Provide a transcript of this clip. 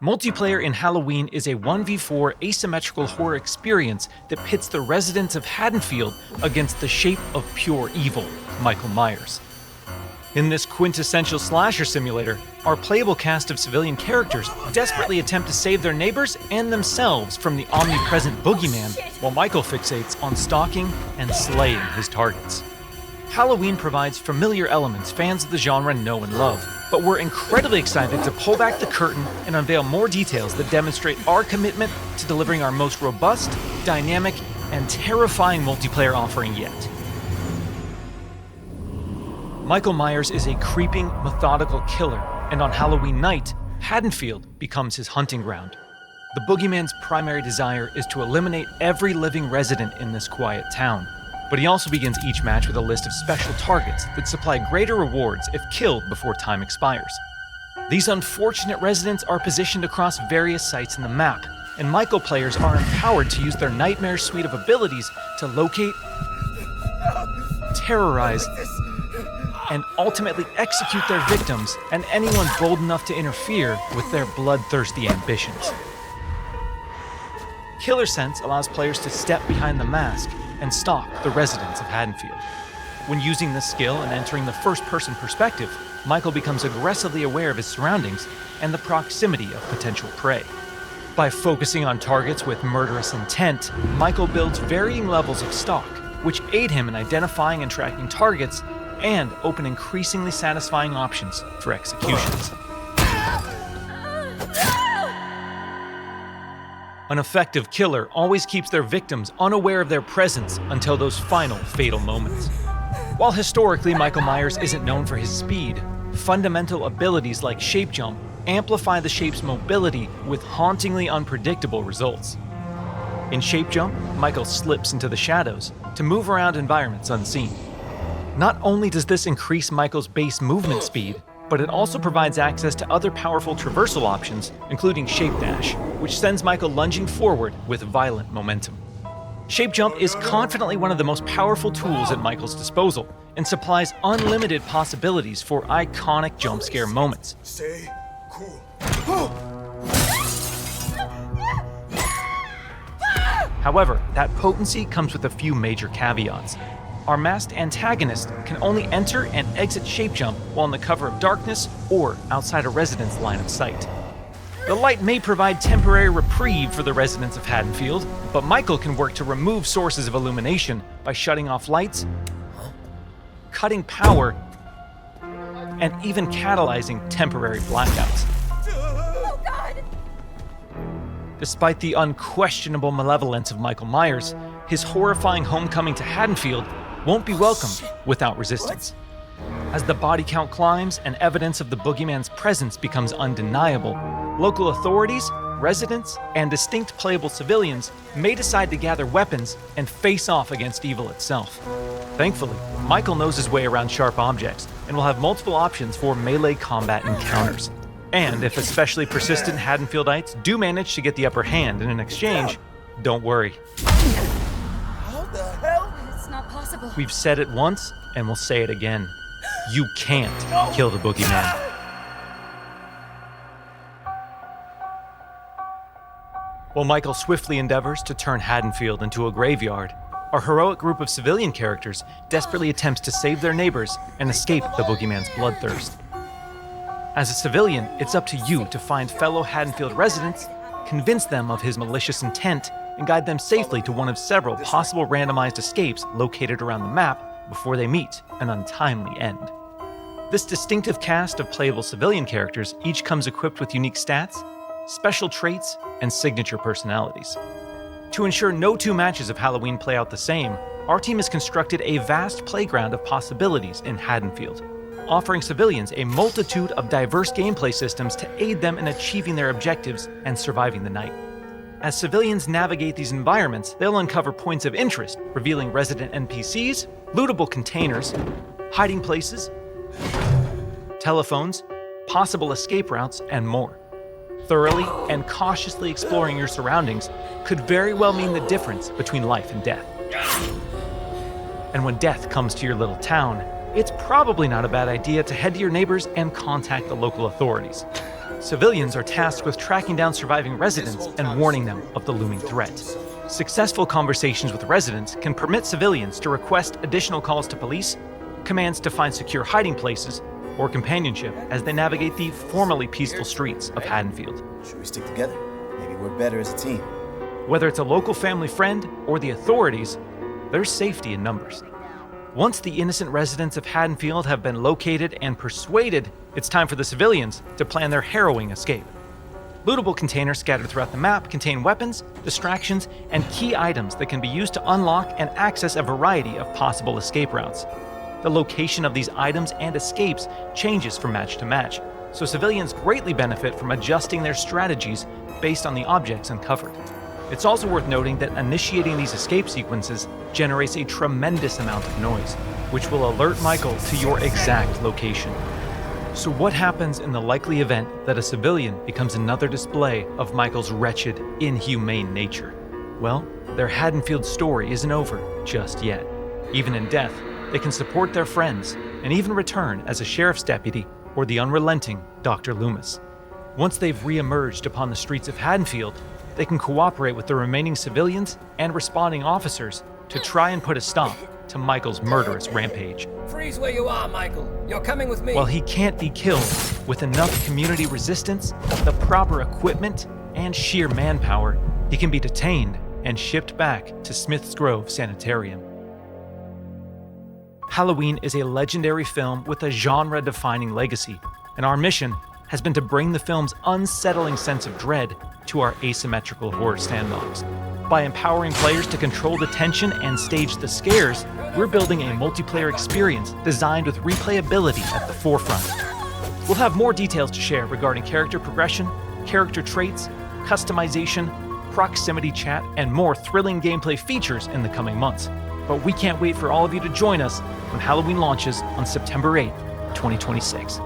Multiplayer in Halloween is a 1v4 asymmetrical horror experience that pits the residents of Haddonfield against the shape of pure evil, Michael Myers. In this quintessential slasher simulator, our playable cast of civilian characters desperately attempt to save their neighbors and themselves from the omnipresent Boogeyman, while Michael fixates on stalking and slaying his targets. Halloween provides familiar elements fans of the genre know and love, but we're incredibly excited to pull back the curtain and unveil more details that demonstrate our commitment to delivering our most robust, dynamic, and terrifying multiplayer offering yet. Michael Myers is a creeping, methodical killer, and on Halloween night, Haddonfield becomes his hunting ground. The Boogeyman's primary desire is to eliminate every living resident in this quiet town, but he also begins each match with a list of special targets that supply greater rewards if killed before time expires. These unfortunate residents are positioned across various sites in the map, and Michael players are empowered to use their nightmare suite of abilities to locate, terrorize, and ultimately execute their victims and anyone bold enough to interfere with their bloodthirsty ambitions. Killer Sense allows players to step behind the mask and stalk the residents of Haddonfield. When using this skill and entering the first-person perspective, Michael becomes aggressively aware of his surroundings and the proximity of potential prey. By focusing on targets with murderous intent, Michael builds varying levels of stalk, which aid him in identifying and tracking targets and open increasingly satisfying options for executions. An effective killer always keeps their victims unaware of their presence until those final fatal moments. While historically Michael Myers isn't known for his speed, fundamental abilities like shape jump amplify the shape's mobility with hauntingly unpredictable results. In shape jump, Michael slips into the shadows to move around environments unseen. Not only does this increase Michael's base movement speed, but it also provides access to other powerful traversal options, including Shape Dash, which sends Michael lunging forward with violent momentum. Shape Jump is confidently one of the most powerful tools at Michael's disposal, and supplies unlimited possibilities for iconic jump scare moments. Stay cool. However, that potency comes with a few major caveats. Our masked antagonist can only enter and exit shape jump while in the cover of darkness or outside a resident's line of sight. The light may provide temporary reprieve for the residents of Haddonfield, but Michael can work to remove sources of illumination by shutting off lights, cutting power, and even catalyzing temporary blackouts. Oh God! Despite the unquestionable malevolence of Michael Myers, his horrifying homecoming to Haddonfield won't be welcomed without resistance. As the body count climbs and evidence of the Boogeyman's presence becomes undeniable, local authorities, residents, and distinct playable civilians may decide to gather weapons and face off against evil itself. Thankfully, Michael knows his way around sharp objects and will have multiple options for melee combat encounters. And if especially persistent Haddonfieldites do manage to get the upper hand in an exchange, don't worry. How the hell? It's not possible. We've said it once, and we'll say it again. You can't kill the Boogeyman. While Michael swiftly endeavors to turn Haddonfield into a graveyard, our heroic group of civilian characters desperately attempts to save their neighbors and escape the Boogeyman's bloodthirst. As a civilian, it's up to you to find fellow Haddonfield residents, convince them of his malicious intent, and guide them safely to one of several possible randomized escapes located around the map before they meet an untimely end. This distinctive cast of playable civilian characters each comes equipped with unique stats, special traits, and signature personalities. To ensure no two matches of Halloween play out the same, our team has constructed a vast playground of possibilities in Haddonfield, offering civilians a multitude of diverse gameplay systems to aid them in achieving their objectives and surviving the night. As civilians navigate these environments, they'll uncover points of interest, revealing resident NPCs, lootable containers, hiding places, telephones, possible escape routes, and more. Thoroughly and cautiously exploring your surroundings could very well mean the difference between life and death. And when death comes to your little town, it's probably not a bad idea to head to your neighbors and contact the local authorities. Civilians are tasked with tracking down surviving residents and warning them of the looming threat. Successful conversations with residents can permit civilians to request additional calls to police, commands to find secure hiding places, or companionship as they navigate the formerly peaceful streets of Haddonfield. Should we stick together? Maybe we're better as a team. Whether it's a local family friend or the authorities, there's safety in numbers. Once the innocent residents of Haddonfield have been located and persuaded, it's time for the civilians to plan their harrowing escape. Lootable containers scattered throughout the map contain weapons, distractions, and key items that can be used to unlock and access a variety of possible escape routes. The location of these items and escapes changes from match to match, so civilians greatly benefit from adjusting their strategies based on the objects uncovered. It's also worth noting that initiating these escape sequences generates a tremendous amount of noise, which will alert Michael to your exact location. So what happens in the likely event that a civilian becomes another display of Michael's wretched, inhumane nature? Well, their Haddonfield story isn't over just yet. Even in death, they can support their friends and even return as a sheriff's deputy or the unrelenting Dr. Loomis. Once they've re-emerged upon the streets of Haddonfield, they can cooperate with the remaining civilians and responding officers to try and put a stop to Michael's murderous rampage. Freeze where you are, Michael. You're coming with me. While he can't be killed, with enough community resistance, the proper equipment, and sheer manpower, he can be detained and shipped back to Smith's Grove Sanitarium. Halloween is a legendary film with a genre-defining legacy, and our mission has been to bring the film's unsettling sense of dread to our asymmetrical horror sandbox. By empowering players to control the tension and stage the scares, we're building a multiplayer experience designed with replayability at the forefront. We'll have more details to share regarding character progression, character traits, customization, proximity chat, and more thrilling gameplay features in the coming months. But we can't wait for all of you to join us when Halloween launches on September 8th, 2026.